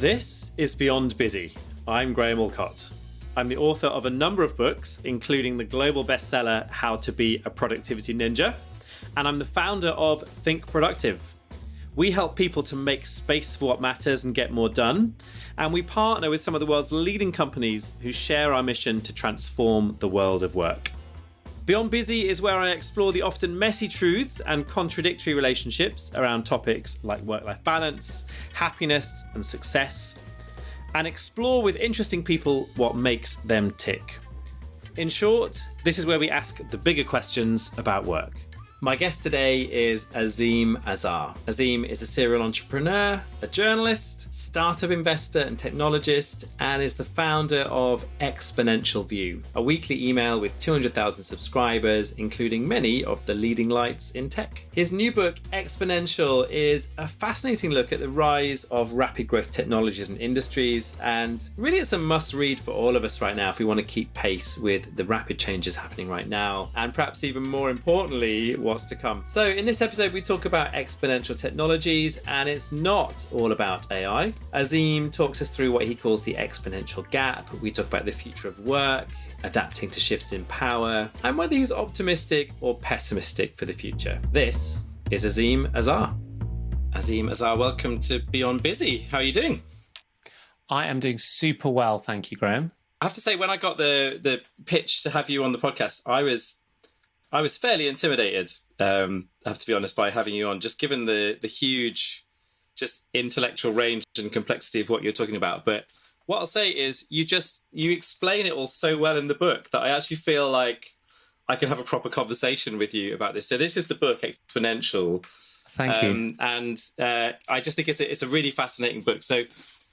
This is Beyond Busy. I'm Graham Allcott. I'm the author of a number of books, including the global bestseller How to Be a Productivity Ninja, and I'm the founder of Think Productive. We help people to make space for what matters and get more done, and we partner with some of the world's leading companies who share our mission to transform the world of work. Beyond Busy is where I explore the often messy truths and contradictory relationships around topics like work-life balance, happiness, and success, and explore with interesting people what makes them tick. In short, this is where we ask the bigger questions about work. My guest today is Azeem Azhar. Azeem is a serial entrepreneur, a journalist, startup investor and technologist, and is the founder of Exponential View, a weekly email with 200,000 subscribers, including many of the leading lights in tech. His new book, Exponential, is a fascinating look at the rise of rapid growth technologies and industries, and really it's a must-read for all of us right now if we want to keep pace with the rapid changes happening right now, and perhaps even more importantly, what's to come. So in this episode, we talk about exponential technologies, and it's not all about AI. Azeem talks us through what he calls the exponential gap. We talk about the future of work, adapting to shifts in power, and whether he's optimistic or pessimistic for the future. This is Azeem Azhar. Azeem Azhar, welcome to Beyond Busy. How are you doing? I am doing super well, thank you, Graham. I have to say, when I got the pitch to have you on the podcast, I was fairly intimidated, I have to be honest, by having you on, just given the huge just intellectual range and complexity of what you're talking about. But what I'll say is you explain it all so well in the book that I actually feel like I can have a proper conversation with you about this. So this is the book, Exponential. Thank you. And I just think it's a really fascinating book. So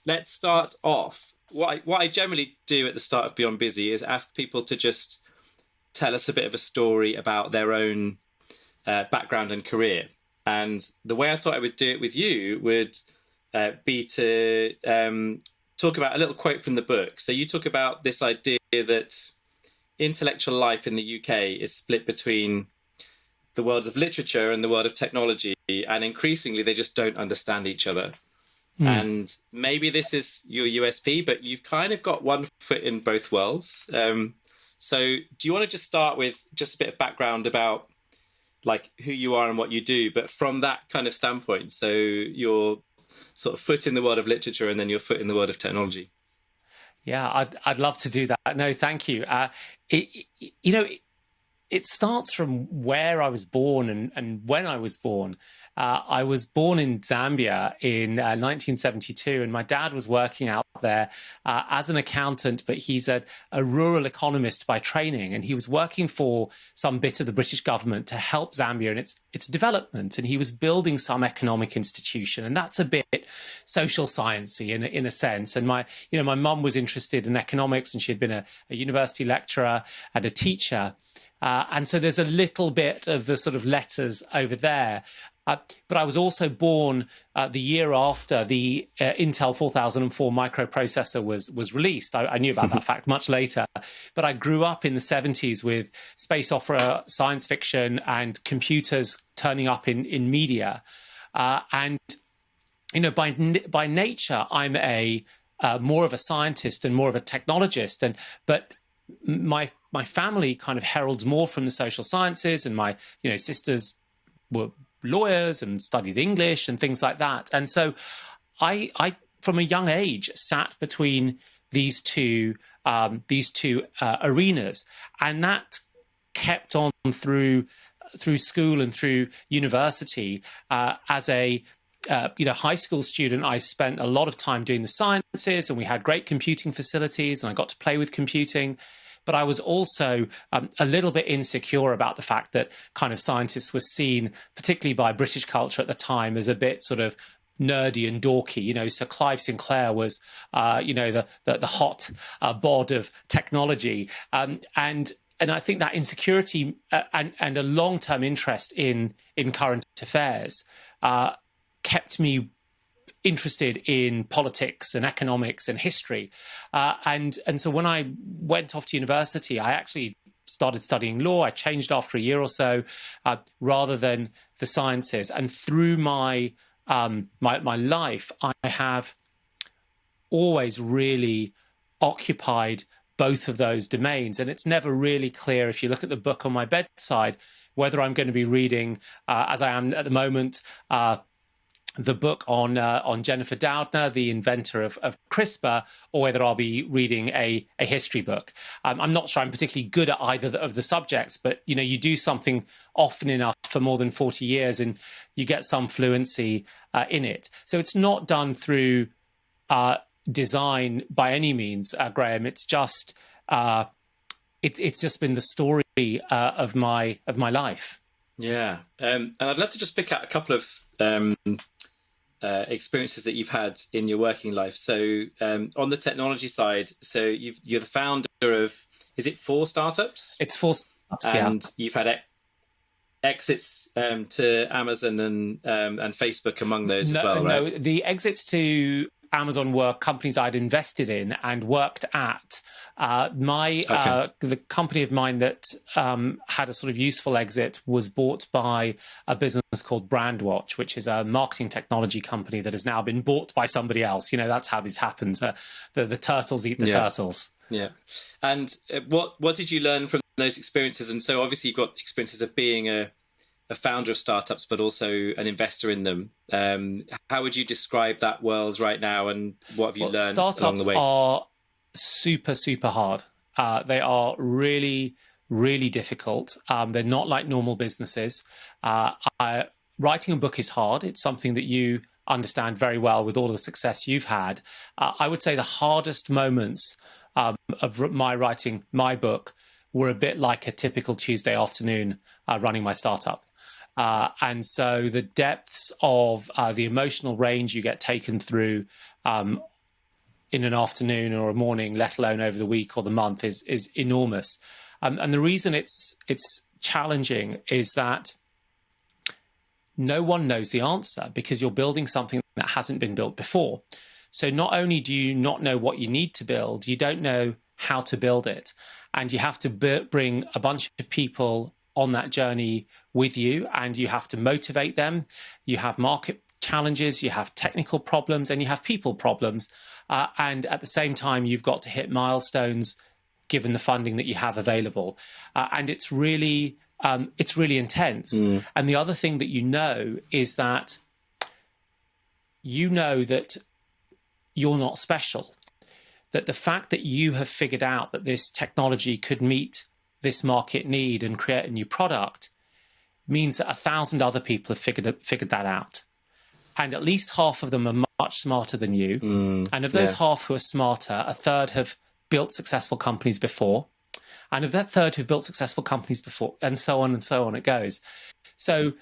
let's start off. What I generally do at the start of Beyond Busy is ask people to just tell us a bit of a story about their own background and career. And the way I thought I would do it with you would be to talk about a little quote from the book. So you talk about this idea that intellectual life in the UK is split between the worlds of literature and the world of technology, and increasingly they just don't understand each other. And maybe this is your USP, but you've kind of got one foot in both worlds. So do you want to just start with just a bit of background about like who you are and what you do, but from that kind of standpoint? So your sort of foot in the world of literature and then your foot in the world of technology. Yeah, I'd love to do that. No, thank you. It starts from where I was born and when I was born. I was born in Zambia in 1972, and my dad was working out there as an accountant, but he's a rural economist by training, and he was working for some bit of the British government to help Zambia in its development, and he was building some economic institution, and that's a bit social sciencey in a sense. And my mum was interested in economics, and she had been a university lecturer and a teacher. And so there's a little bit of the sort of letters over there. But I was also born the year after the Intel 4004 microprocessor was released. I knew about that fact much later. But I grew up in the 70s with space opera, science fiction, and computers turning up in media. And by nature, I'm more of a scientist and more of a technologist. But my family kind of heralds more from the social sciences, and my sisters were lawyers and studied English and things like that. And so I from a young age sat between these two arenas, and that kept on through school and through university. As a high school student, I spent a lot of time doing the sciences, and we had great computing facilities, and I got to play with computing. But I was also a little bit insecure about the fact that kind of scientists were seen, particularly by British culture at the time, as a bit sort of nerdy and dorky. So Clive Sinclair was, the hot bod of technology, and I think that insecurity and a long-term interest in current affairs kept me interested in politics and economics and history. And so when I went off to university, I actually started studying law. I changed after a year or so, rather than the sciences. And through my life, I have always really occupied both of those domains. And it's never really clear, if you look at the book on my bedside, whether I'm going to be reading, as I am at the moment, the book on Jennifer Doudna, the inventor of CRISPR, or whether I'll be reading a history book. I'm not sure I'm particularly good at either of the subjects, but you do something often enough for more than 40 years and you get some fluency in it. So it's not done through design by any means, Graham. It's just it's just been the story of my life. Yeah, and I'd love to just pick out a couple of experiences that you've had in your working life. So on the technology side, so you're the founder of, is it 4 startups? It's 4 startups, and you've had exits to Amazon and Facebook among those as well, right? No, the exits to Amazon were companies I'd invested in and worked at. The company of mine that had a sort of useful exit was bought by a business called Brandwatch, which is a marketing technology company that has now been bought by somebody else. That's how this happens. The turtles eat the turtles. Yeah. And what did you learn from those experiences? And so obviously you've got experiences of being a founder of startups, but also an investor in them. How would you describe that world right now, and what have you learned along the way? Startups are super, super hard. They are really, really difficult. They're not like normal businesses. Writing a book is hard. It's something that you understand very well with all the success you've had. I would say the hardest moments of my writing my book were a bit like a typical Tuesday afternoon running my startup. And so the depths of the emotional range you get taken through in an afternoon or a morning, let alone over the week or the month, is enormous. And the reason it's challenging is that no one knows the answer, because you're building something that hasn't been built before. So not only do you not know what you need to build, you don't know how to build it. And you have to bring a bunch of people on that journey with you, and you have to motivate them. You have market challenges, you have technical problems, and you have people problems. And at the same time, you've got to hit milestones given the funding that you have available. And it's really intense. And the other thing that is that that you're not special. That the fact that you have figured out that this technology could meet this market need and create a new product means that 1,000 other people have figured that out. And at least half of them are much smarter than you. And of those half who are smarter, a third have built successful companies before. And of that third who've built successful companies before, and so on it goes. So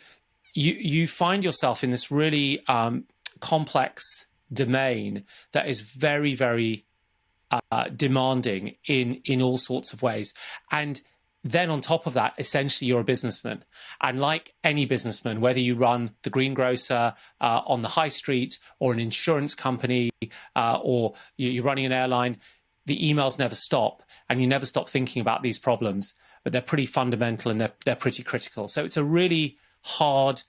you find yourself in this really complex domain that is very, very demanding in all sorts of ways. And then on top of that, essentially you're a businessman. And like any businessman, whether you run the greengrocer on the high street, or an insurance company, or you're running an airline, the emails never stop, and you never stop thinking about these problems. But they're pretty fundamental, and they're pretty critical. So it's a really hard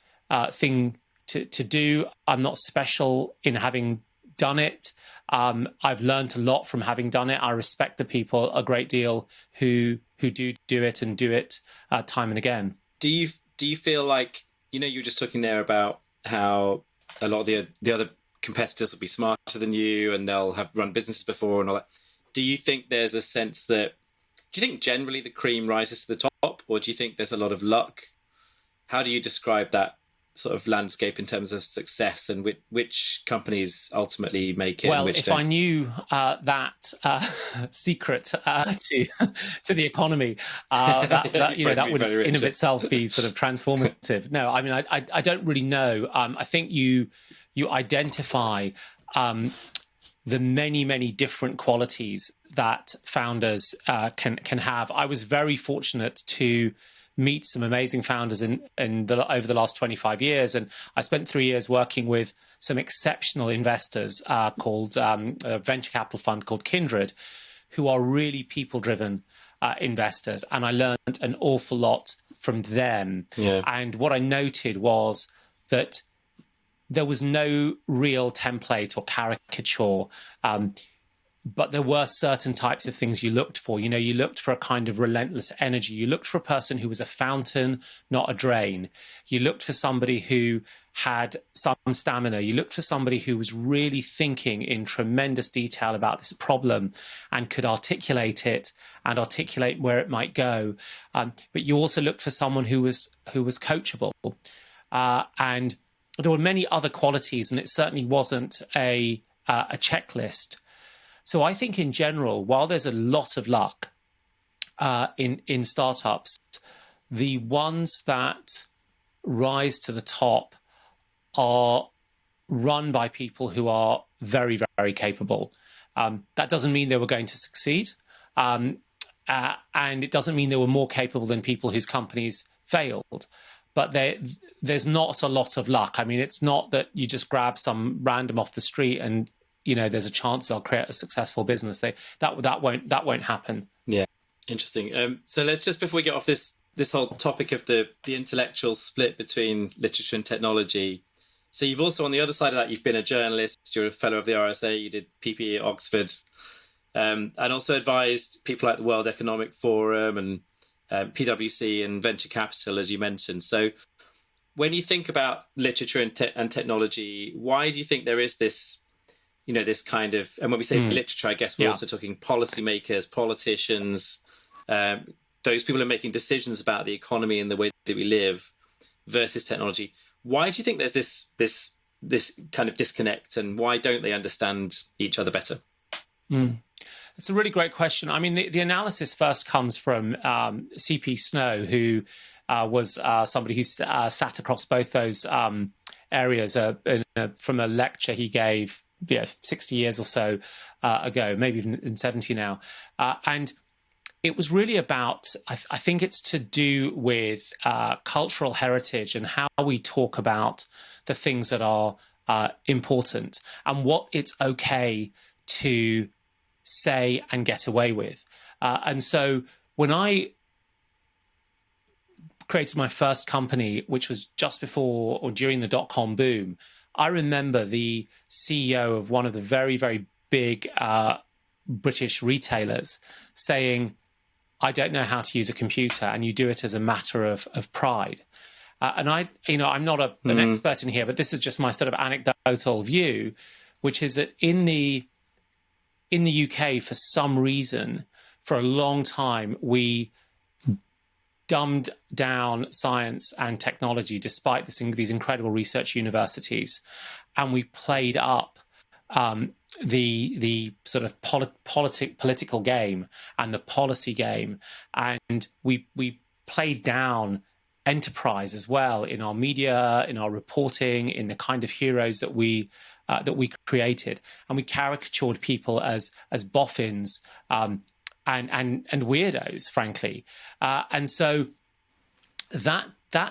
thing to do. I'm not special in having done it. I've learned a lot from having done it. I respect the people a great deal who do it and do it time and again. Do you feel like, you were just talking there about how a lot of the other competitors will be smarter than you, and they'll have run businesses before and all that. Do you think there's a sense that, do you think generally the cream rises to the top, or do you think there's a lot of luck? How do you describe that sort of landscape in terms of success, and which companies ultimately make it? Well, and which if don't? I knew that secret to the economy, that would in of itself be sort of transformative. No, I mean, I don't really know. I think you identify the many different qualities that founders can have. I was very fortunate to meet some amazing founders over the last 25 years. And I spent 3 years working with some exceptional investors called a venture capital fund called Kindred, who are really people-driven investors. And I learned an awful lot from them. Yeah. And what I noted was that there was no real template or caricature. But there were certain types of things you looked for. You know, you looked for a kind of relentless energy. You looked for a person who was a fountain, not a drain. You looked for somebody who had some stamina. You looked for somebody who was really thinking in tremendous detail about this problem and could articulate it and articulate where it might go. But you also looked for someone who was coachable. And there were many other qualities, and it certainly wasn't a checklist. So I think in general, while there's a lot of luck in startups, the ones that rise to the top are run by people who are very, very capable. That doesn't mean they were going to succeed. And it doesn't mean they were more capable than people whose companies failed. But there's not a lot of luck. I mean, it's not that you just grab some random off the street and, you know, there's a chance they'll create a successful business. That won't happen. Yeah, interesting. So let's just, before we get off this whole topic of the intellectual split between literature and technology. So you've also, on the other side of that, you've been a journalist. You're a fellow of the RSA. You did PPE at Oxford, and also advised people like the World Economic Forum and PwC and venture capital, as you mentioned. So when you think about literature and technology, why do you think there is this, you know, this kind of, and when we say literature, I guess we're also talking policymakers, politicians, those people who are making decisions about the economy and the way that we live versus technology. Why do you think there's this kind of disconnect, and why don't they understand each other better? It's a really great question. I mean, the analysis first comes from C.P. Snow, who was somebody who sat across both those areas from a lecture he gave 60 years or so ago, maybe even in 70 now. And it was really about, I think it's to do with cultural heritage and how we talk about the things that are important and what it's okay to say and get away with. And so when I created my first company, which was just before or during the dot-com boom, I remember the CEO of one of the very, very big British retailers saying, I don't know how to use a computer, and you do it as a matter of pride. And I'm not an expert in here, but this is just my sort of anecdotal view, which is that in the UK, for some reason, for a long time, we dumbed down science and technology despite these incredible research universities, and we played up the sort of political game and the policy game, and we played down enterprise as well in our media, in our reporting, in the kind of heroes that we created, and we caricatured people as boffins and weirdos, frankly, and so that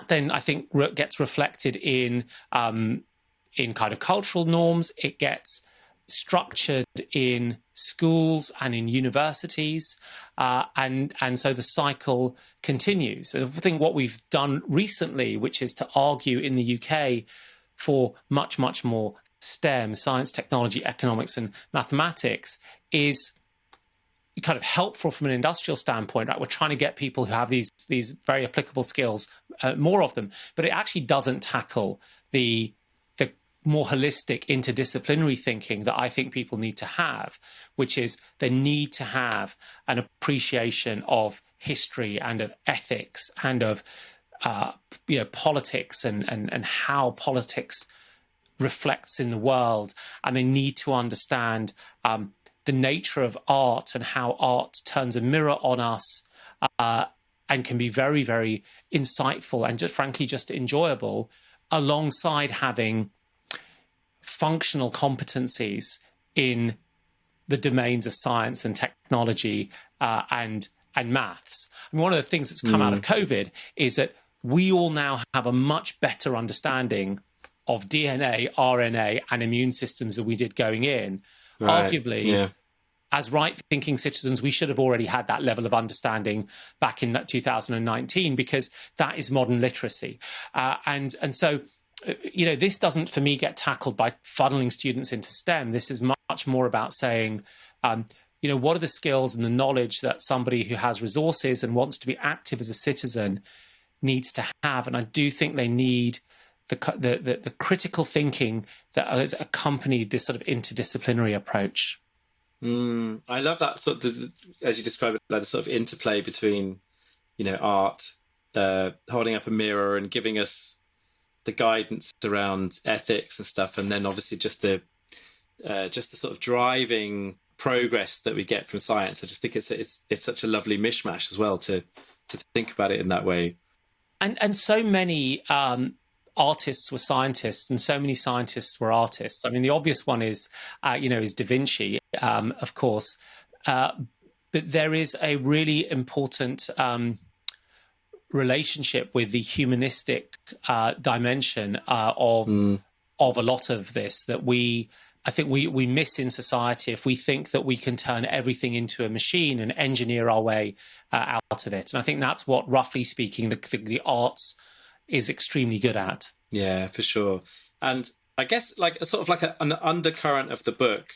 then I think gets reflected in kind of cultural norms. It gets structured in schools and in universities, and so the cycle continues. So I think what we've done recently, which is to argue in the UK for much, much more STEM, science, technology, economics, and mathematics, is kind of helpful from an industrial standpoint, right? We're trying to get people who have these very applicable skills, more of them, but it actually doesn't tackle the more holistic interdisciplinary thinking that I think people need to have, which is they need to have an appreciation of history and of ethics and of politics and how politics reflects in the world, and they need to understand the nature of art and how art turns a mirror on us and can be very, very insightful and just frankly just enjoyable, alongside having functional competencies in the domains of science and technology and maths. And one of the things that's come out of COVID is that we all now have a much better understanding of DNA, RNA, and immune systems than we did going in. Right. Arguably, as right-thinking citizens, we should have already had that level of understanding back in 2019, because that is modern literacy. And so this doesn't, for me, get tackled by funneling students into STEM. This is much more about saying, what are the skills and the knowledge that somebody who has resources and wants to be active as a citizen needs to have. And I do think they need the critical thinking that has accompanied this sort of interdisciplinary approach. I love that sort of, as you described it, like the sort of interplay between, art, holding up a mirror and giving us the guidance around ethics and stuff, and then obviously just the sort of driving progress that we get from science. I just think it's such a lovely mishmash as well to think about it in that way. And so many artists were scientists, and so many scientists were artists. I mean, the obvious one is Da Vinci, of course, but there is a really important relationship with the humanistic dimension of a lot of this that I think we miss in society if we think that we can turn everything into a machine and engineer our way out of it. And I think that's what, roughly speaking, the arts is extremely good at. Yeah, for sure. And I guess like sort of like an undercurrent of the book,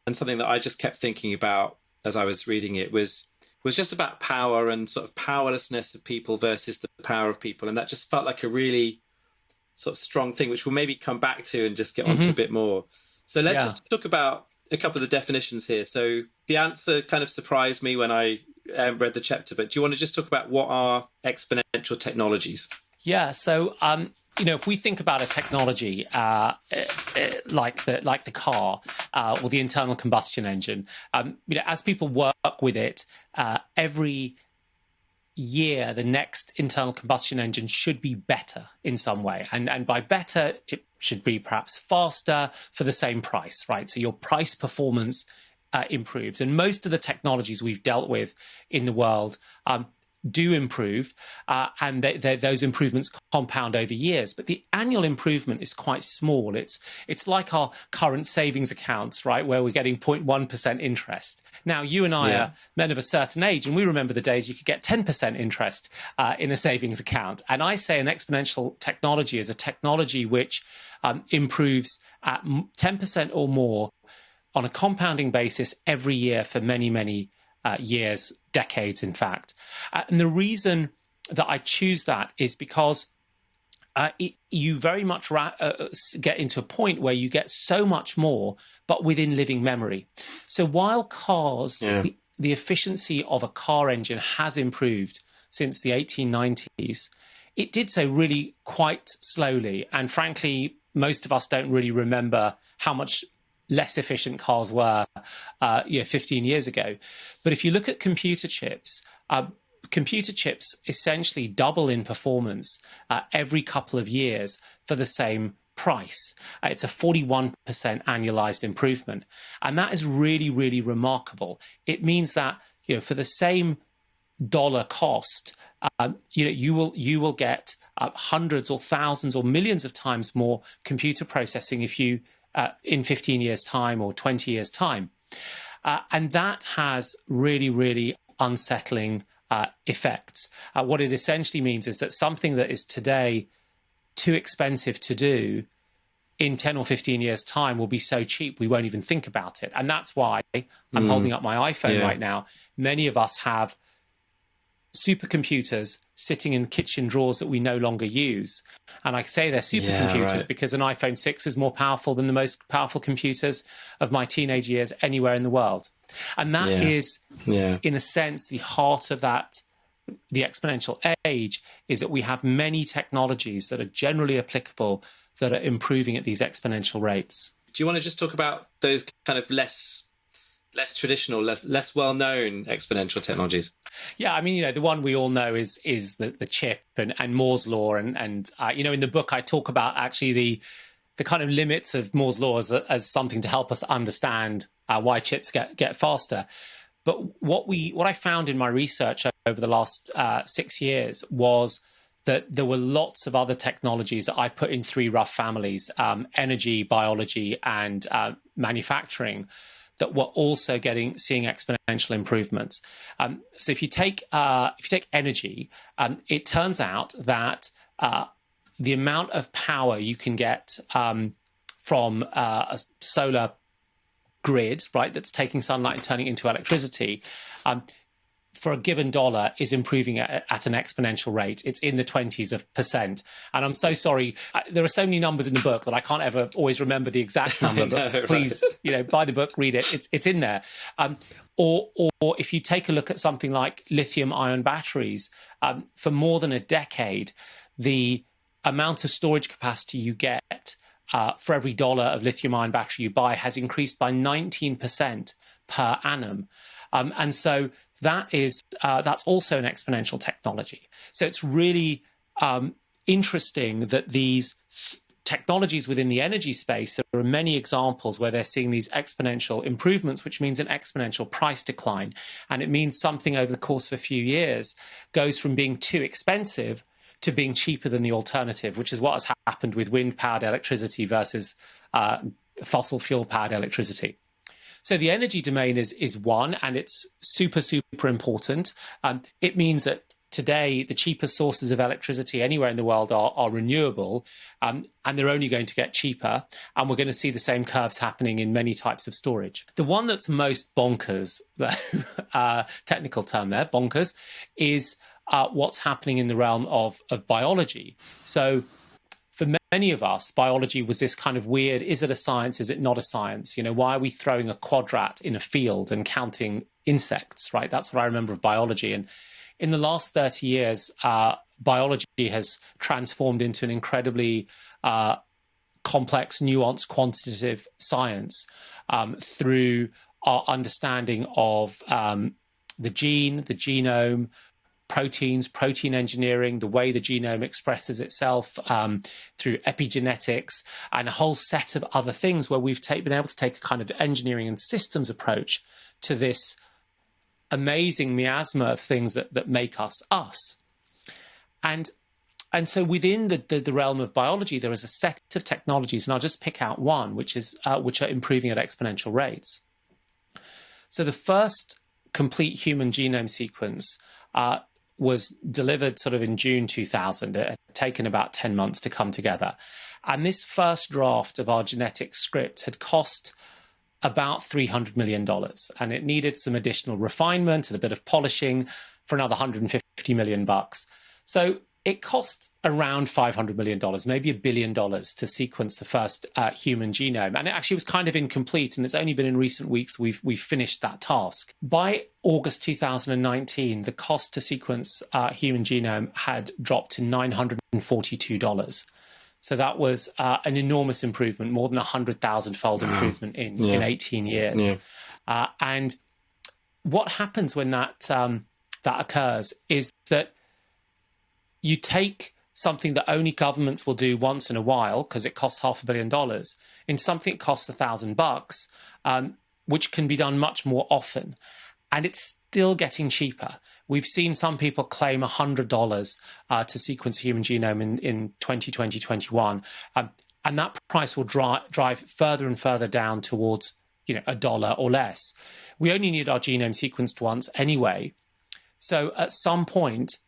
and something that I just kept thinking about as I was reading it was just about power and sort of powerlessness of people versus the power of people. And that just felt like a really sort of strong thing, which we'll maybe come back to and just get onto a bit more. So let's just talk about a couple of the definitions here. So the answer kind of surprised me when I read the chapter, but do you want to just talk about what are exponential technologies? Yeah, so if we think about a technology like the car or the internal combustion engine, as people work with it, every year the next internal combustion engine should be better in some way, and by better it should be perhaps faster for the same price, right? So your price performance improves, and most of the technologies we've dealt with in the world do improve, and those improvements compound over years. But the annual improvement is quite small. It's like our current savings accounts, right, where we're getting 0.1% interest. Now, you and I are men of a certain age, and we remember the days you could get 10% interest in a savings account. And I say an exponential technology is a technology which improves at 10% or more on a compounding basis every year for many, many years, decades, in fact. And the reason that I choose that is because you very much get into a point where you get so much more, but within living memory. So while cars, the efficiency of a car engine has improved since the 1890s, it did so really quite slowly. And frankly, most of us don't really remember how much less efficient cars were 15 years ago. But if you look at computer chips essentially double in performance every couple of years for the same price. It's a 41% annualized improvement. And that is really, really remarkable. It means that, for the same dollar cost, you will get hundreds or thousands or millions of times more computer processing if you in 15 years' time or 20 years' time. And that has really, really unsettling effects. What it essentially means is that something that is today too expensive to do in 10 or 15 years' time will be so cheap we won't even think about it. And that's why I'm holding up my iPhone right now. Many of us have supercomputers sitting in kitchen drawers that we no longer use. And I say they're supercomputers because an iPhone 6 is more powerful than the most powerful computers of my teenage years anywhere in the world. And that is, in a sense, the heart of that, the exponential age, is that we have many technologies that are generally applicable that are improving at these exponential rates. Do you want to just talk about those kind of less traditional, less well-known exponential technologies? Yeah, I mean, the one we all know is the chip and Moore's law, and in the book I talk about actually the kind of limits of Moore's law as something to help us understand why chips get faster. But what I found in my research over the last 6 years was that there were lots of other technologies that I put in three rough families: energy, biology, and manufacturing, that were also seeing exponential improvements. So if you take energy, it turns out that the amount of power you can get from a solar grid, right, that's taking sunlight and turning it into electricity, for a given dollar is improving at an exponential rate. It's in the 20s%. And I'm so sorry. There are so many numbers in the book that I can't ever always remember the exact number. But please, buy the book, read it. It's in there. Or if you take a look at something like lithium-ion batteries, for more than a decade, the amount of storage capacity you get for every dollar of lithium-ion battery you buy has increased by 19% per annum. And so that's also an exponential technology. So it's really interesting that these technologies within the energy space, there are many examples where they're seeing these exponential improvements, which means an exponential price decline. And it means something over the course of a few years goes from being too expensive to being cheaper than the alternative, which is what has happened with wind-powered electricity versus fossil fuel-powered electricity. So the energy domain is one, and it's super, super important. It means that today the cheapest sources of electricity anywhere in the world are renewable, and they're only going to get cheaper. And we're going to see the same curves happening in many types of storage. The one that's most bonkers, technical term there, bonkers, is what's happening in the realm of biology. So for many of us, biology was this kind of weird, is it a science, is it not a science? Why are we throwing a quadrat in a field and counting insects, right? That's what I remember of biology. And in the last 30 years, biology has transformed into an incredibly complex, nuanced, quantitative science through our understanding of the gene, the genome, proteins, protein engineering, the way the genome expresses itself through epigenetics, and a whole set of other things where we've been able to take a kind of engineering and systems approach to this amazing miasma of things that make us us. And so within the realm of biology, there is a set of technologies, and I'll just pick out one, which are improving at exponential rates. So the first complete human genome sequence was delivered sort of in June 2000. It had taken about 10 months to come together. And this first draft of our genetic script had cost about $300 million. And it needed some additional refinement and a bit of polishing for another $150 million. So it cost around $500 million, maybe $1 billion to sequence the first human genome. And it actually was kind of incomplete. And it's only been in recent weeks we've finished that task. By August 2019, the cost to sequence human genome had dropped to $942. So that was an enormous improvement, more than 100,000-fold improvement in 18 years. Yeah. And what happens when that occurs is that you take something that only governments will do once in a while because it costs $500 million in something that costs $1,000, which can be done much more often. And it's still getting cheaper. We've seen some people claim $100 to sequence a human genome in 2020, 2021. And that price will drive further and further down towards $1 or less. We only need our genome sequenced once anyway. So at some point,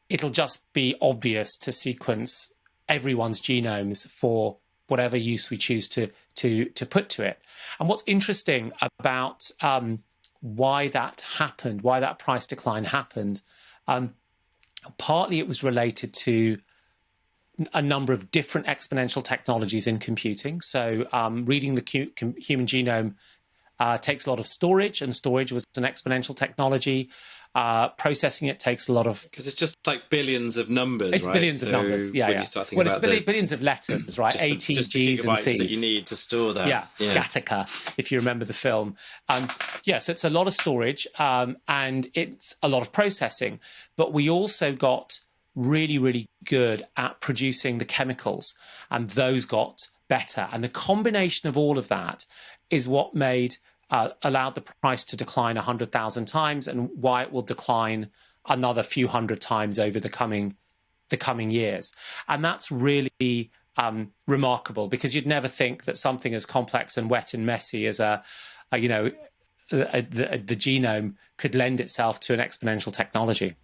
it'll just be obvious to sequence everyone's genomes for whatever use we choose to put to it. And what's interesting about why that happened, why that price decline happened, partly it was related to a number of different exponential technologies in computing. So reading the human genome takes a lot of storage, and storage was an exponential technology. Processing it takes a lot of... Because it's just like billions of numbers, it's right? billions of numbers, yeah. You start thinking about billions of letters, right? A, T, Gs and Cs. that you need to store that. Yeah. Gattaca, if you remember the film. So it's a lot of storage and it's a lot of processing. But we also got really, really good at producing the chemicals, and those got better. And the combination of all of that is what allowed the price to decline 100,000 times, and why it will decline another few hundred times over the coming years. And that's really remarkable, because you'd never think that something as complex and wet and messy as the genome could lend itself to an exponential technology.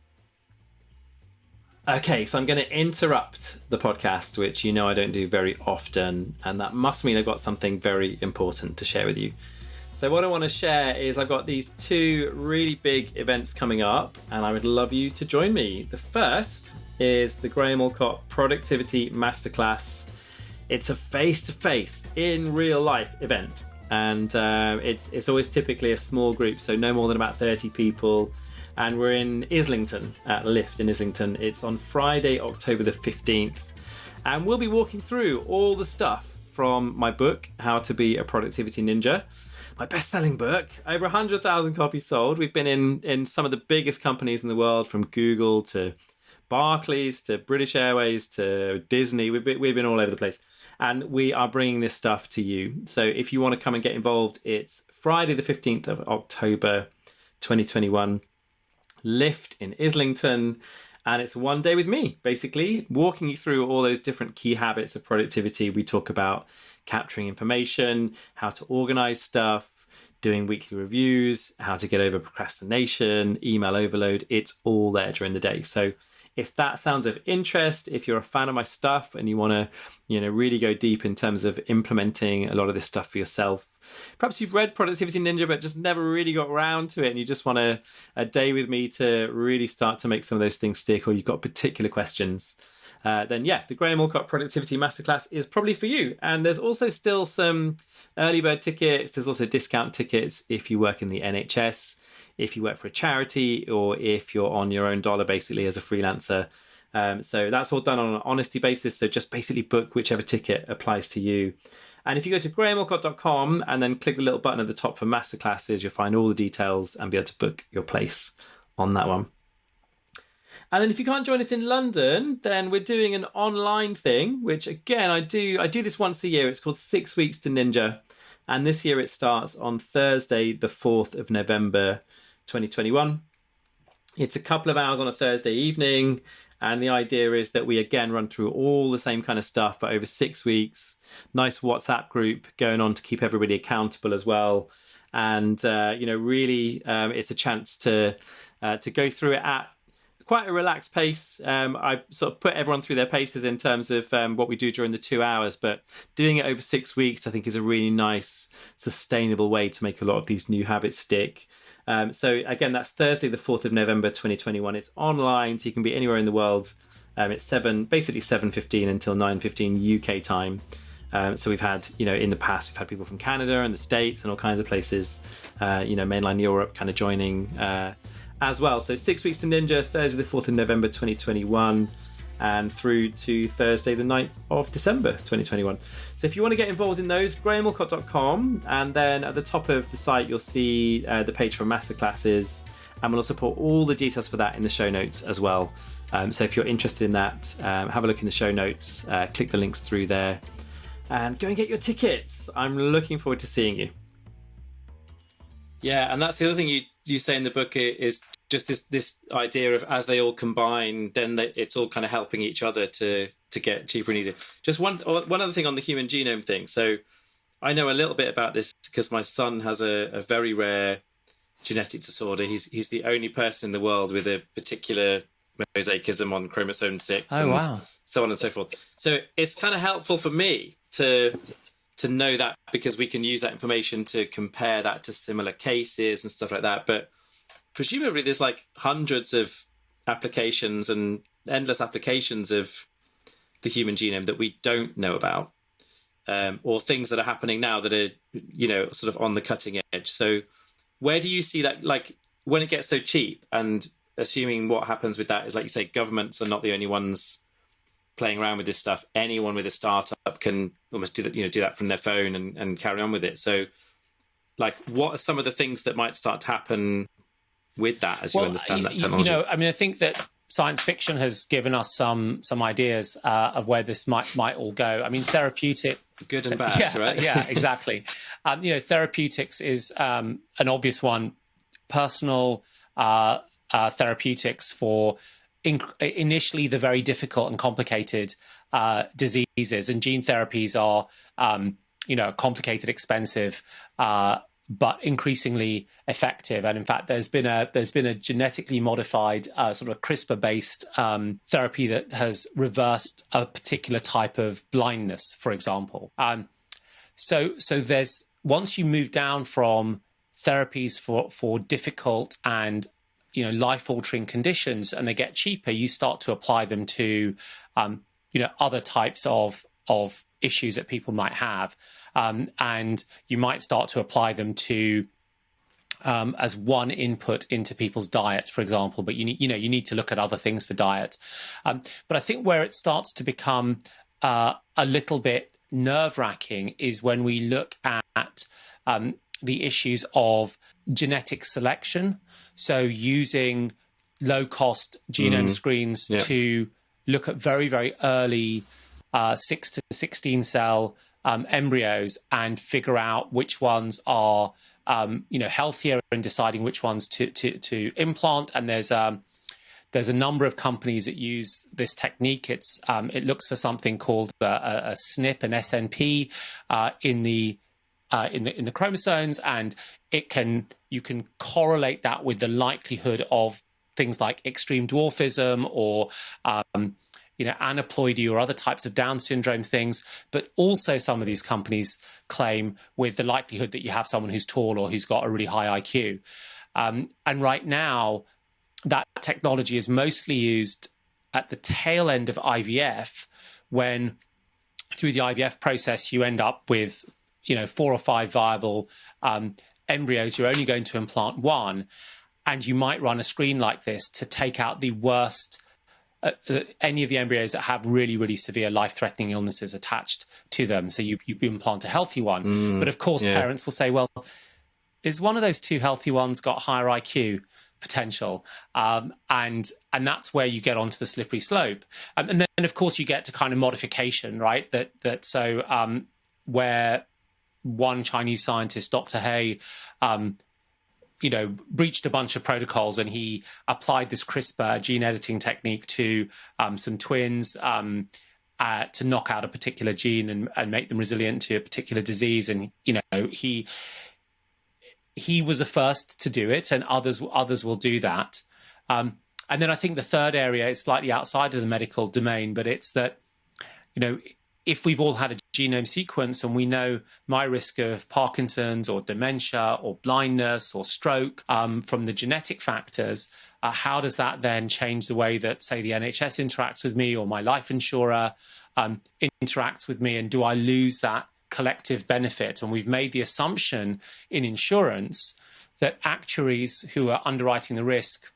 Okay, so I'm going to interrupt the podcast, which you know I don't do very often, and that must mean I've got something very important to share with you. So what I want to share is I've got these two really big events coming up, and I would love you to join me. The first is the Graham Allcott Productivity Masterclass. It's a face-to-face, in real life event, and it's always typically a small group, so no more than about 30 people. And we're in Islington, at Lift in Islington. It's on Friday, October the 15th. And we'll be walking through all the stuff from my book, How to Be a Productivity Ninja. My best-selling book, over 100,000 copies sold. We've been in some of the biggest companies in the world, from Google to Barclays to British Airways to Disney. We've been all over the place. And we are bringing this stuff to you. So if you want to come and get involved, it's Friday the 15th of October, 2021. Lift in Islington, and it's one day with me, basically walking you through all those different key habits of productivity. We talk about capturing information, how to organize stuff, doing weekly reviews, how to get over procrastination, email overload. It's all there during the day. So if that sounds of interest, if you're a fan of my stuff and you want to, really go deep in terms of implementing a lot of this stuff for yourself, perhaps you've read Productivity Ninja but just never really got around to it, and you just want a day with me to really start to make some of those things stick, or you've got particular questions, then the Graham Allcott Productivity Masterclass is probably for you. And there's also still some early bird tickets. There's also discount tickets if you work in the NHS, if you work for a charity, or if you're on your own dollar, basically, as a freelancer. So that's all done on an honesty basis. So just basically book whichever ticket applies to you. And if you go to grahamallcott.com and then click the little button at the top for masterclasses, you'll find all the details and be able to book your place on that one. And then if you can't join us in London, then we're doing an online thing, which again, I do this once a year. It's called 6 Weeks to Ninja. And this year it starts on Thursday, the 4th of November, 2021. It's a couple of hours on a Thursday evening. And the idea is that we again run through all the same kind of stuff, but over 6 weeks. Nice WhatsApp group going on to keep everybody accountable as well. And, really it's a chance to go through it at quite a relaxed pace. I sort of put everyone through their paces in terms of what we do during the 2 hours, but doing it over 6 weeks, I think, is a really nice, sustainable way to make a lot of these new habits stick. So again, that's Thursday, the 4th of November, 2021. It's online, so you can be anywhere in the world. It's 7:15 until 9:15 UK time. So we've had, in the past, we've had people from Canada and the States and all kinds of places, mainland Europe kind of joining as well. So 6 Weeks to Ninja, Thursday, the 4th of November, 2021. And through to Thursday, the 9th of December, 2021. So if you want to get involved in those, grahamallcott.com, and then at the top of the site, you'll see the page for masterclasses, and we'll also put all the details for that in the show notes as well. So if you're interested in that, have a look in the show notes, click the links through there, and go and get your tickets. I'm looking forward to seeing you. Yeah, and that's the other thing you say in the book is just this idea of, as they all combine, then it's all kind of helping each other to get cheaper and easier. Just one other thing on the Human Genome thing. So I know a little bit about this because my son has a very rare genetic disorder. He's the only person in the world with a particular mosaicism on chromosome 6. Oh, wow. So on and so forth. So it's kind of helpful for me to know that, because we can use that information to compare that to similar cases and stuff like that. But presumably there's like hundreds of applications and endless applications of the human genome that we don't know about, or things that are happening now that are, sort of on the cutting edge. So where do you see that, like, when it gets so cheap, and assuming what happens with that is, like you say, governments are not the only ones playing around with this stuff. Anyone with a startup can almost do that from their phone and carry on with it. So, like, what are some of the things that might start to happen with that as you understand that technology? I think that science fiction has given us some ideas of where this might all go. I mean, therapeutic, good and bad, right? Yeah, exactly. Therapeutics is an obvious one. Personal therapeutics for initially the very difficult and complicated diseases, and gene therapies are complicated, expensive, but increasingly effective. And in fact, there's been a genetically modified sort of CRISPR-based therapy that has reversed a particular type of blindness, for example. So there's, once you move down from therapies for difficult and life-altering conditions, and they get cheaper, you start to apply them to other types of issues that people might have, and you might start to apply them to as one input into people's diets, for example. But you need to look at other things for diet. But I think where it starts to become a little bit nerve-wracking is when we look at the issues of genetic selection. So using low-cost genome screens to look at very, very early 6 to 16 cell embryos and figure out which ones are healthier, and deciding which ones to implant. And there's a number of companies that use this technique. It looks for something called a SNP, an SNP in the chromosomes, and you can correlate that with the likelihood of things like extreme dwarfism or aneuploidy or other types of Down syndrome things. But also some of these companies claim with the likelihood that you have someone who's tall or who's got a really high IQ. And right now, that technology is mostly used at the tail end of IVF, when through the IVF process you end up with 4 or 5 viable embryos. You're only going to implant one, and you might run a screen like this to take out the worst any of the embryos that have really, really severe life-threatening illnesses attached to them. So you implant a healthy one. But of course, parents will say, well, is one of those 2 healthy ones got higher IQ potential? And that's where you get onto the slippery slope. And then, of course, you get to kind of modification, right? So where one Chinese scientist, Dr. He, breached a bunch of protocols, and he applied this CRISPR gene editing technique to some twins to knock out a particular gene and make them resilient to a particular disease. And he was the first to do it, and others will do that. And then I think the third area is slightly outside of the medical domain, but it's that if we've all had a genome sequence and we know my risk of Parkinson's or dementia or blindness or stroke from the genetic factors, how does that then change the way that, say, the NHS interacts with me or my life insurer interacts with me? And do I lose that collective benefit? And we've made the assumption in insurance that actuaries who are underwriting the risk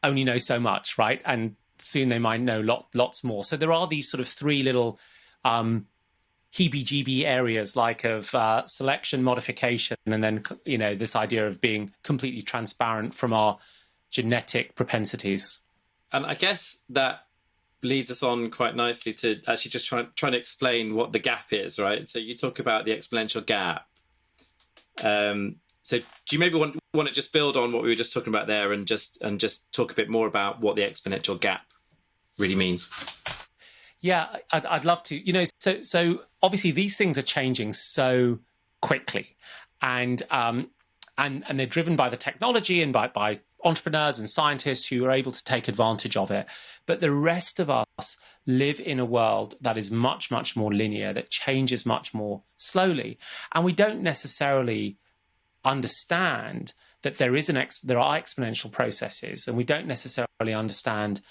only know so much, right? And soon they might know lots more. So there are these sort of 3 little heebie-jeebie areas, like of selection, modification, and then this idea of being completely transparent from our genetic propensities. And I guess that leads us on quite nicely to actually just trying to explain what the gap is, right? So you talk about the exponential gap. So do you maybe want to just build on what we were just talking about there and just talk a bit more about what the exponential gap really means? Yeah, I'd love to. So obviously these things are changing so quickly, and they're driven by the technology and by entrepreneurs and scientists who are able to take advantage of it. But the rest of us live in a world that is much, much more linear, that changes much more slowly, and we don't necessarily understand that there are exponential processes, and we don't necessarily understand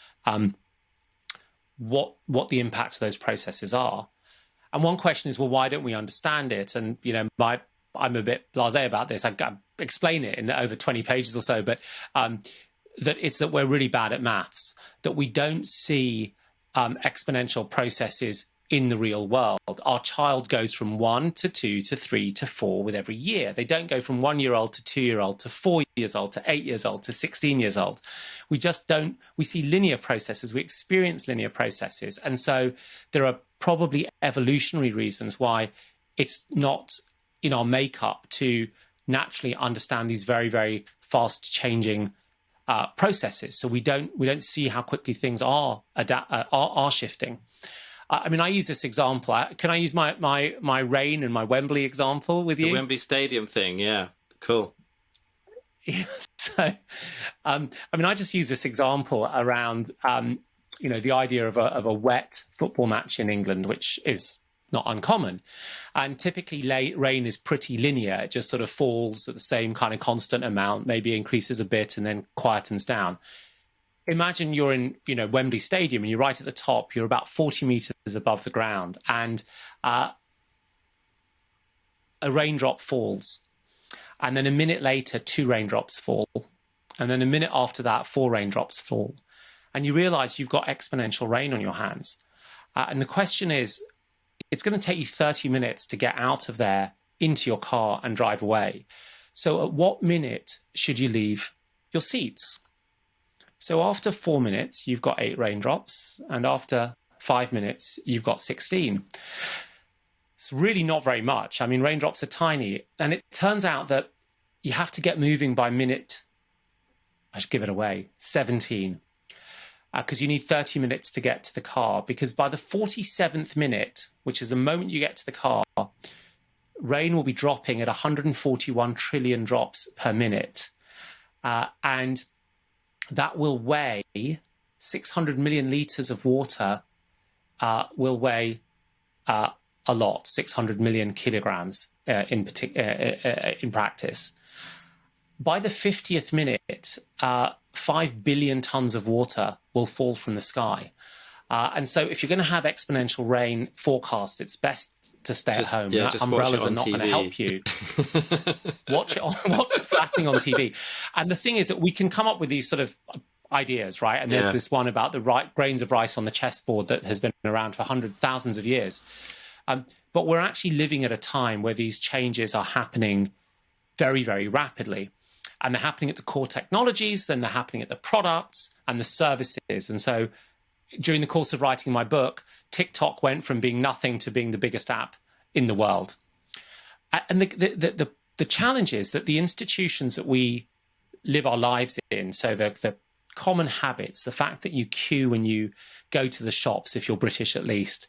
what the impact of those processes are. And one question is, well, why don't we understand it? And I'm a bit blasé about this. I explain it in over 20 pages or so, but that we're really bad at maths, that we don't see exponential processes in the real world. Our child goes from 1 to 2 to 3 to 4 with every year. They don't go from 1-year-old to 2-year-old to 4 years old to 8 years old to 16 years old. We just don't. We see linear processes. We experience linear processes. And so there are probably evolutionary reasons why it's not in our makeup to naturally understand these very, very fast changing processes. So we don't see how quickly things are shifting. I mean, I use this example. Can I use my rain and my Wembley example with you? The Wembley Stadium thing, yeah, cool. So, I mean, I just use this example around, the idea of a wet football match in England, which is not uncommon. And typically rain is pretty linear. It just sort of falls at the same kind of constant amount, maybe increases a bit and then quietens down. Imagine you're in, Wembley Stadium and you're right at the top. You're about 40 meters above the ground, and a raindrop falls. And then a minute later, 2 raindrops fall. And then a minute after that, 4 raindrops fall. And you realize you've got exponential rain on your hands. And the question is, it's going to take you 30 minutes to get out of there into your car and drive away. So at what minute should you leave your seats? So after 4 minutes, you've got 8 raindrops. And after 5 minutes, you've got 16. It's really not very much. I mean, raindrops are tiny. And it turns out that you have to get moving by minute, I should give it away, 17. Because you need 30 minutes to get to the car. Because by the 47th minute, which is the moment you get to the car, rain will be dropping at 141 trillion drops per minute. And that will weigh 600 million litres of water, will weigh a lot, 600 million kilograms in practice. By the 50th minute, 5 billion tons of water will fall from the sky. And so if you're going to have exponential rain forecast, it's best to stay at home. Umbrellas are not going to help you. Watch the flattening on TV. And the thing is that we can come up with these sort of ideas, right? And there's this one about the grains of rice on the chessboard that has been around for thousands of years. But we're actually living at a time where these changes are happening very, very rapidly. And they're happening at the core technologies, then they're happening at the products and the services. And so during the course of writing my book, TikTok went from being nothing to being the biggest app in the world. And the challenge is that the institutions that we live our lives in, so the common habits, the fact that you queue when you go to the shops, if you're British at least,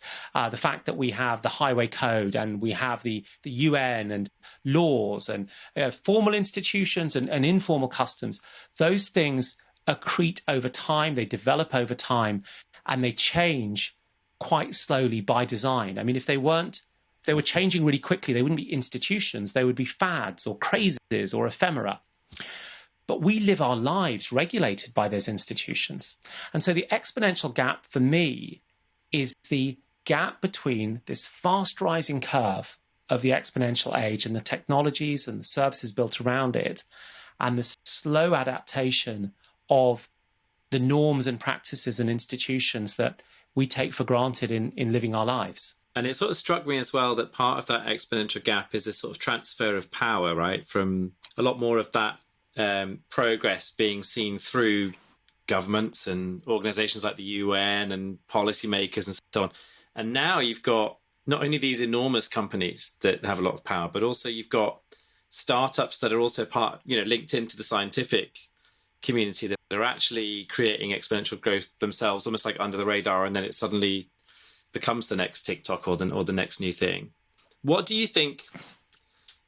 the fact that we have the highway code and we have the UN and laws and formal institutions and informal customs, those things accrete over time, they develop over time, and they change quite slowly by design. I mean, if they were changing really quickly, they wouldn't be institutions, they would be fads or crazes or ephemera. But we live our lives regulated by those institutions. And so the exponential gap for me is the gap between this fast rising curve of the exponential age and the technologies and the services built around it, and the slow adaptation of the norms and practices and institutions that we take for granted in living our lives. And it sort of struck me as well that part of that exponential gap is this sort of transfer of power, right? From a lot more of that progress being seen through governments and organizations like the UN and policymakers and so on. And now you've got not only these enormous companies that have a lot of power, but also you've got startups that are also linked into the scientific community that are actually creating exponential growth themselves, almost like under the radar, and then it suddenly becomes the next TikTok or the next new thing. What do you think?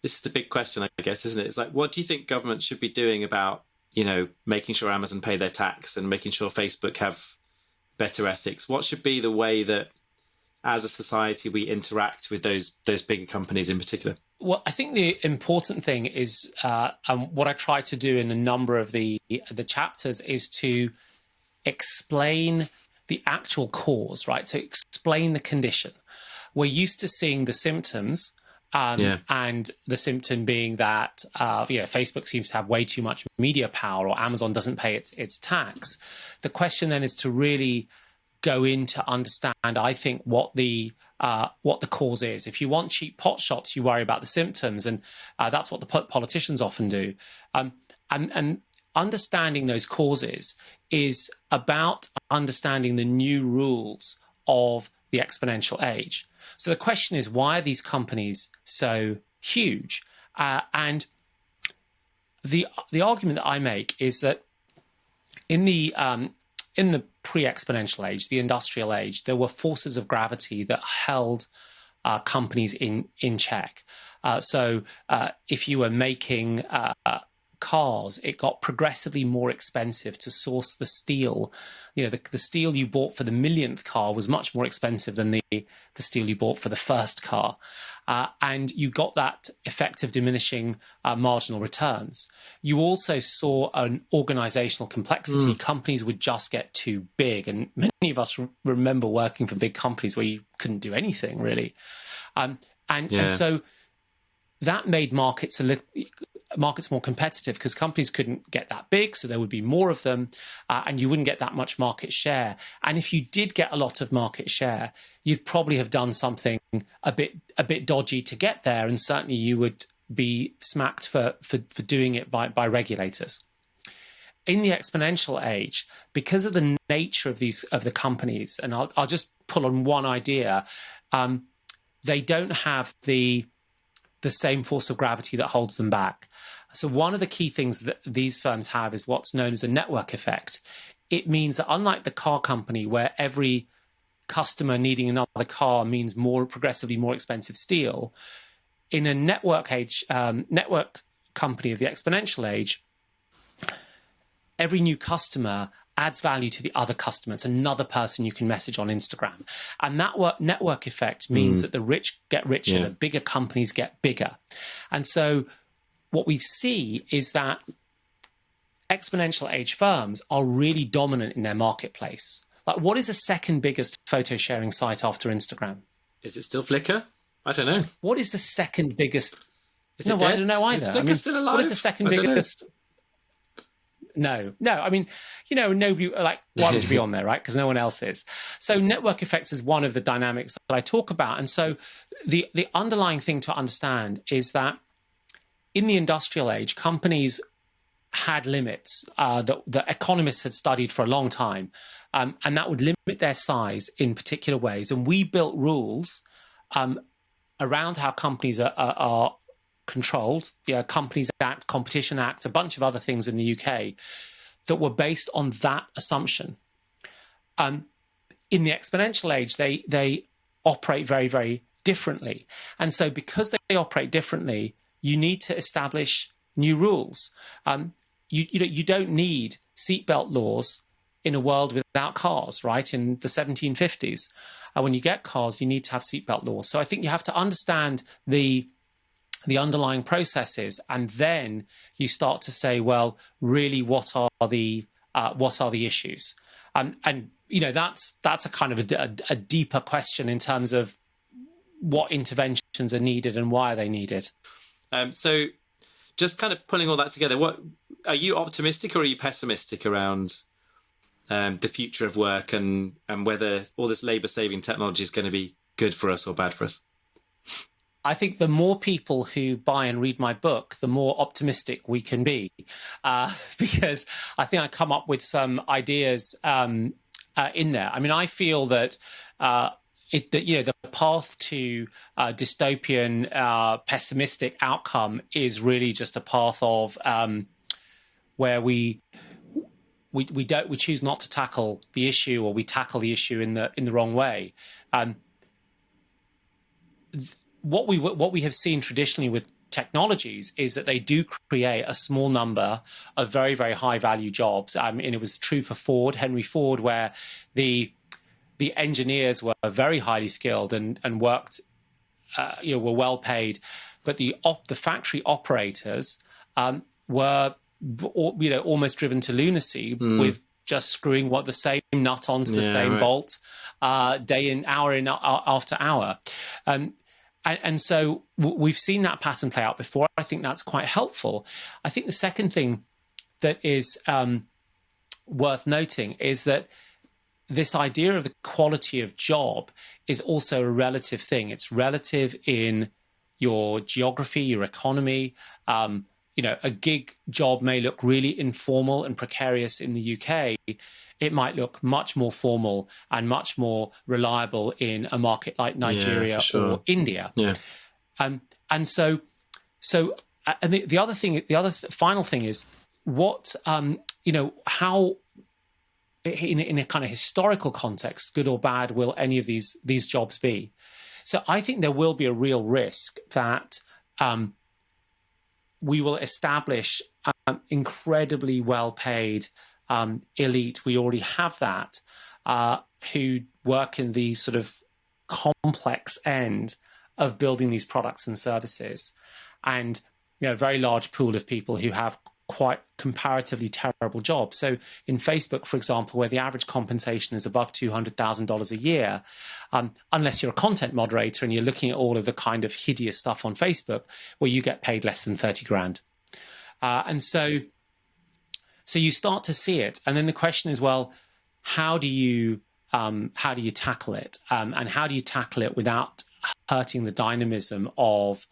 This is the big question, I guess, isn't it? It's like, what do you think governments should be doing about, making sure Amazon pay their tax and making sure Facebook have better ethics? What should be the way that, as a society, we interact with those bigger companies in particular? Well, I think the important thing is, what I try to do in a number of the chapters is to explain the actual cause, right? So explain the condition. We're used to seeing the symptoms, and the symptom being that Facebook seems to have way too much media power, or Amazon doesn't pay its tax. The question then is to really go in to understand, I think, what the cause is. If you want cheap pot shots, you worry about the symptoms, and that's what the politicians often do. And understanding those causes is about understanding the new rules of the exponential age. So the question is, why are these companies so huge? And the argument that I make is that in the in the pre-exponential age, the industrial age, there were forces of gravity that held companies in check. So if you were making cars, it got progressively more expensive to source the steel. The steel you bought for the millionth car was much more expensive than the steel you bought for the first car. And you got that effect of diminishing marginal returns. You also saw an organizational complexity. Companies would just get too big. And many of us remember working for big companies where you couldn't do anything, really. And so that made markets more competitive because companies couldn't get that big, so there would be more of them, and you wouldn't get that much market share. And if you did get a lot of market share, you'd probably have done something a bit dodgy to get there, and certainly you would be smacked for doing it by regulators. In the exponential age, because of the nature of the companies, and I'll just pull on one idea, they don't have the same force of gravity that holds them back. So one of the key things that these firms have is what's known as a network effect. It means that unlike the car company, where every customer needing another car means progressively more expensive steel, in a network company of the exponential age, every new customer adds value to the other customer. It's another person you can message on Instagram. And that network effect means that the rich get richer, the bigger companies get bigger. And so what we see is that exponential age firms are really dominant in their marketplace. Like, what is the second biggest photo sharing site after Instagram? Is it still Flickr? I don't know. What is the second biggest? Is it dead? I don't know either. Is Flickr still alive? What is the second biggest? No. I mean, nobody, like, why would you be on there, right? Because no one else is. So network effects is one of the dynamics that I talk about. And so the underlying thing to understand is that in the industrial age, companies had limits that the economists had studied for a long time, and that would limit their size in particular ways. And we built rules around how companies are controlled, Companies Act, Competition Act, a bunch of other things in the UK that were based on that assumption. In the exponential age, they operate very, very differently. And so because they operate differently, you need to establish new rules. You don't need seatbelt laws in a world without cars, right? In the 1750s, when you get cars, you need to have seatbelt laws. So I think you have to understand the underlying processes, and then you start to say, well, really, what are the issues? And that's a kind of a deeper question in terms of what interventions are needed and why are they needed. So, just kind of pulling all that together, what are you optimistic or are you pessimistic around the future of work and whether all this labour-saving technology is going to be good for us or bad for us? I think the more people who buy and read my book, the more optimistic we can be, because I think I come up with some ideas in there. I mean, I feel that the path to dystopian, pessimistic outcome is really just a path of where we choose not to tackle the issue, or we tackle the issue in the wrong way. What we have seen traditionally with technologies is that they do create a small number of very, very high value jobs. And it was true for Henry Ford, where the engineers were very highly skilled and worked, were well paid, but the factory operators were almost driven to lunacy with just screwing the same nut onto the same bolt day in, hour in, after hour. And so we've seen that pattern play out before. I think that's quite helpful. I think the second thing that is worth noting is that this idea of the quality of job is also a relative thing. It's relative in your geography, your economy. A gig job may look really informal and precarious in the UK. It might look much more formal and much more reliable in a market like Nigeria or India. Yeah. And so the other thing, final thing is how in a kind of historical context, good or bad, will any of these jobs be? So I think there will be a real risk that we will establish incredibly well-paid elite. We already have that, who work in the sort of complex end of building these products and services, and a very large pool of people who have quite comparatively terrible jobs. So in Facebook, for example, where the average compensation is above $200,000 a year, unless you're a content moderator and you're looking at all of the kind of hideous stuff on Facebook, where you get paid less than 30 grand. And so you start to see it. And then the question is, well, how do you tackle it? And how do you tackle it without hurting the dynamism of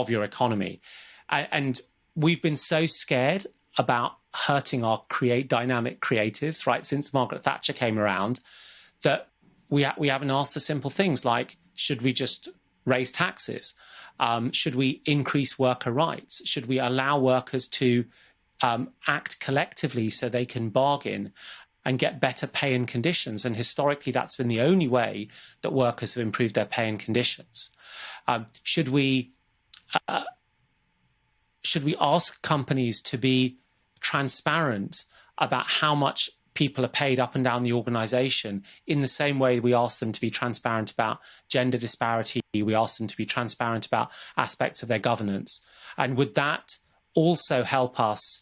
your economy? And we've been so scared about hurting our dynamic creatives, right, since Margaret Thatcher came around, that we haven't asked the simple things like, should we just raise taxes? Should we increase worker rights? Should we allow workers to act collectively so they can bargain and get better pay and conditions? And historically, that's been the only way that workers have improved their pay and conditions. Should we ask companies to be transparent about how much people are paid up and down the organization, in the same way we ask them to be transparent about gender disparity, we ask them to be transparent about aspects of their governance? And would that also help us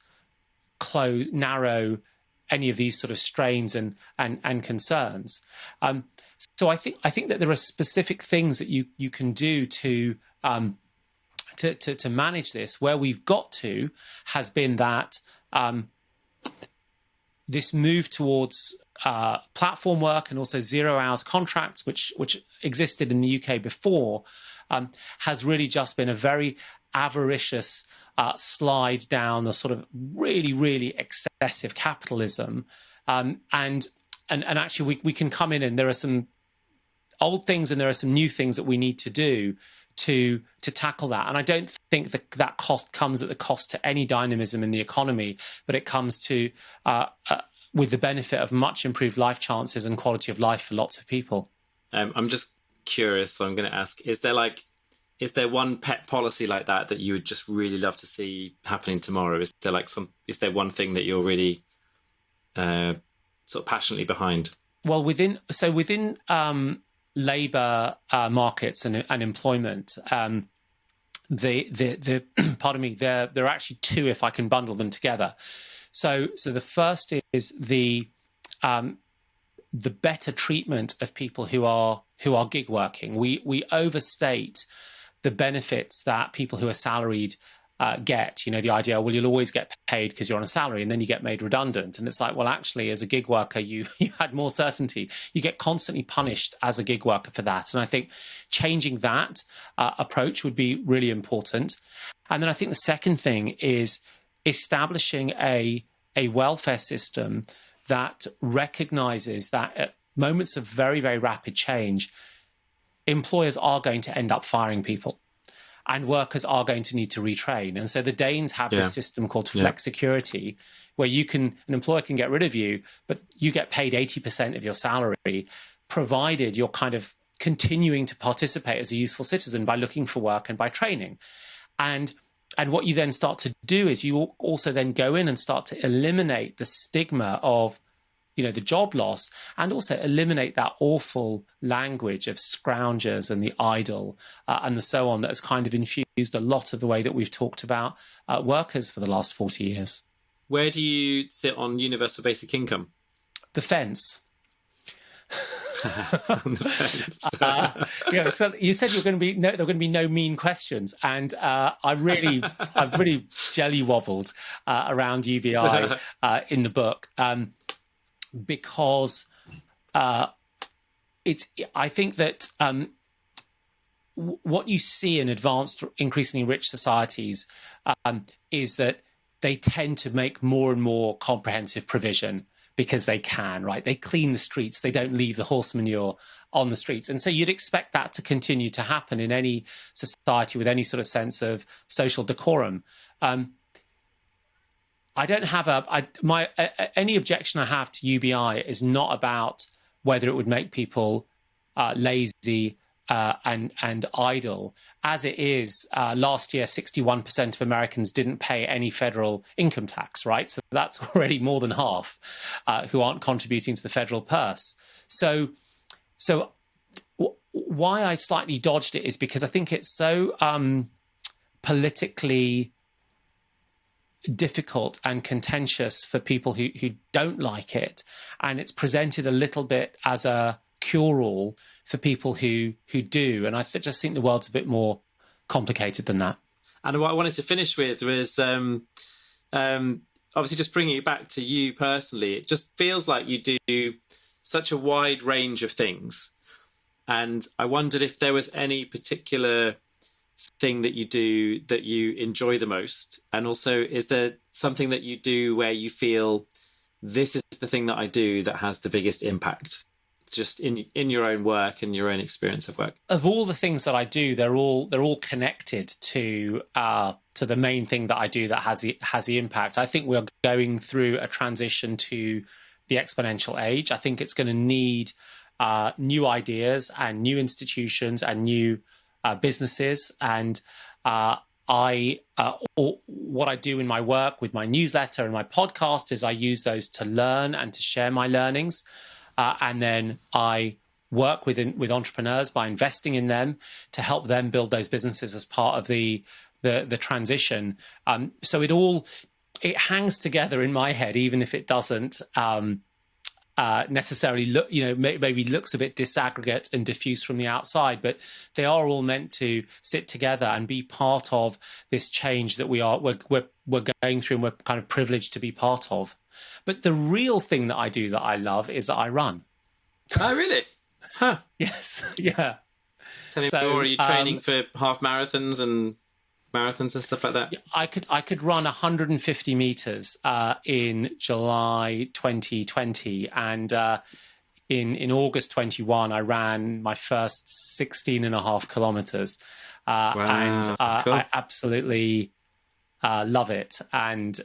narrow any of these sort of strains and concerns? So I think that there are specific things that you can do to manage this. Where we've got to has been that this move towards platform work and also 0 hours contracts, which existed in the UK before, has really just been a very avaricious slide down a sort of really, really excessive capitalism. And actually we can come in, and there are some old things and there are some new things that we need to do to tackle that. And I don't think that cost comes at the cost to any dynamism in the economy, but it comes to with the benefit of much improved life chances and quality of life for lots of people. I'm just curious, so I'm going to ask, is there one pet policy like that you would just really love to see happening tomorrow? Is there one thing that you're really sort of passionately behind? Well, within labour markets and employment, pardon me, there are actually two, if I can bundle them together. So the first is the better treatment of people who are gig working. We overstate the benefits that people who are salaried get. The idea, well, you'll always get paid because you're on a salary, and then you get made redundant. And it's like, well, actually, as a gig worker, you had more certainty. You get constantly punished as a gig worker for that. And I think changing that approach would be really important. And then I think the second thing is establishing a welfare system that recognizes that at moments of very, very rapid change, employers are going to end up firing people, and workers are going to need to retrain. And so the Danes have this system called flex security, where an employer can get rid of you, but you get paid 80% of your salary, provided you're kind of continuing to participate as a useful citizen by looking for work and by training. And what you then start to do is you also then go in and start to eliminate the stigma of the job loss, and also eliminate that awful language of scroungers and the idle and the so on that has kind of infused a lot of the way that we've talked about workers for the last 40 years. Where do you sit on universal basic income? The fence. On the fence. So you said there were going to be no mean questions, and I've really jelly wobbled around UBI in the book. Because I think that what you see in advanced, increasingly rich societies is that they tend to make more and more comprehensive provision because they can, right? They clean the streets. They don't leave the horse manure on the streets. And so you'd expect that to continue to happen in any society with any sort of sense of social decorum. I don't have any objection I have to UBI is not about whether it would make people lazy and idle. As it is, last year, 61% of Americans didn't pay any federal income tax, right? So that's already more than half who aren't contributing to the federal purse. So why I slightly dodged it is because I think it's so politically difficult and contentious for people who don't like it, and it's presented a little bit as a cure-all for people who do, and I just think the world's a bit more complicated than that. And what I wanted to finish with was obviously just bringing it back to you personally. It just feels like you do such a wide range of things, and I wondered if there was any particular thing that you do that you enjoy the most, and also is there something that you do where you feel this is the thing that I do that has the biggest impact, just in your own work and your own experience of work? Of all the things that I do, they're all connected to the main thing that I do that has the impact. I think we're going through a transition to the exponential age. I think it's going to need new ideas and new institutions and new businesses, and what I do in my work with my newsletter and my podcast is I use those to learn and to share my learnings, and then I work with entrepreneurs by investing in them to help them build those businesses as part of the transition. So it hangs together in my head, even if it doesn't necessarily look, maybe looks a bit disaggregate and diffuse from the outside, but they are all meant to sit together and be part of this change that we're going through, and we're kind of privileged to be part of. But the real thing that I do that I love is that I run. Oh, really? Huh. Yes. Yeah. Tell me more. Are you training for half marathons and stuff like that? I could run 150 meters in July 2020, and in August 21 I ran my first 16 and a half kilometers. Wow, and cool. I absolutely love it. And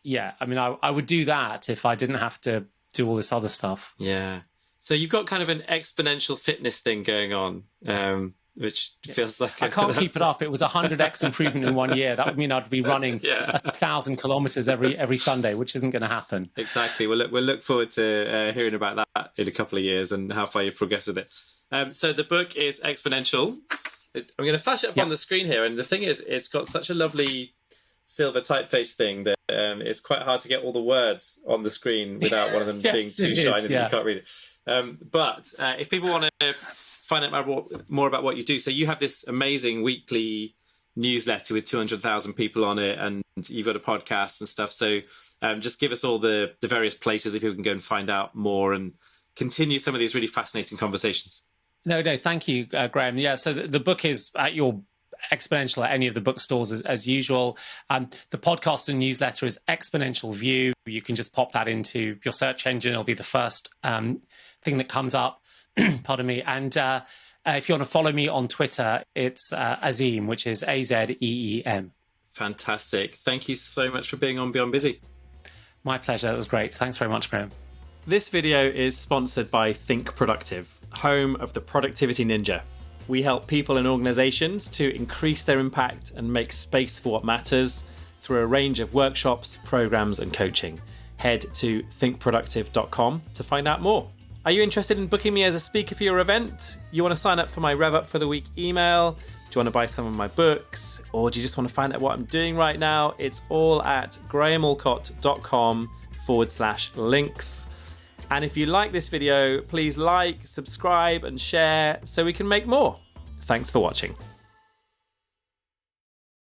yeah, I mean, I would do that if I didn't have to do all this other stuff. Yeah. So you've got kind of an exponential fitness thing going on, which feels like I can't keep it up. It was 100x improvement in 1 year. That would mean I'd be running 1,000 kilometers every Sunday, which isn't going to happen. Exactly. We'll look forward to hearing about that in a couple of years and how far you've progressed with it. So the book is Exponential. I'm going to flash it up on the screen here, and the thing is, it's got such a lovely silver typeface thing that it's quite hard to get all the words on the screen without one of them being too shiny that you can't read it. But if people want to find out more about what you do, so you have this amazing weekly newsletter with 200,000 people on it, and you've got a podcast and stuff. So just give us all the various places that people can go and find out more and continue some of these really fascinating conversations. No, thank you, Graham. Yeah, so the book is at your Exponential at any of the bookstores as usual. The podcast and newsletter is Exponential View. You can just pop that into your search engine. It'll be the first thing that comes up. Pardon me. And if you want to follow me on Twitter, it's Azeem, which is Azeem. Fantastic. Thank you so much for being on Beyond Busy. My pleasure. That was great. Thanks very much, Graham. This video is sponsored by Think Productive, home of the Productivity Ninja. We help people and organizations to increase their impact and make space for what matters through a range of workshops, programs, and coaching. Head to thinkproductive.com to find out more. Are you interested in booking me as a speaker for your event? You want to sign up for my Rev Up for the Week email? Do you want to buy some of my books? Or do you just want to find out what I'm doing right now? It's all at grahamallcott.com/links. And if you like this video, please like, subscribe, and share so we can make more. Thanks for watching.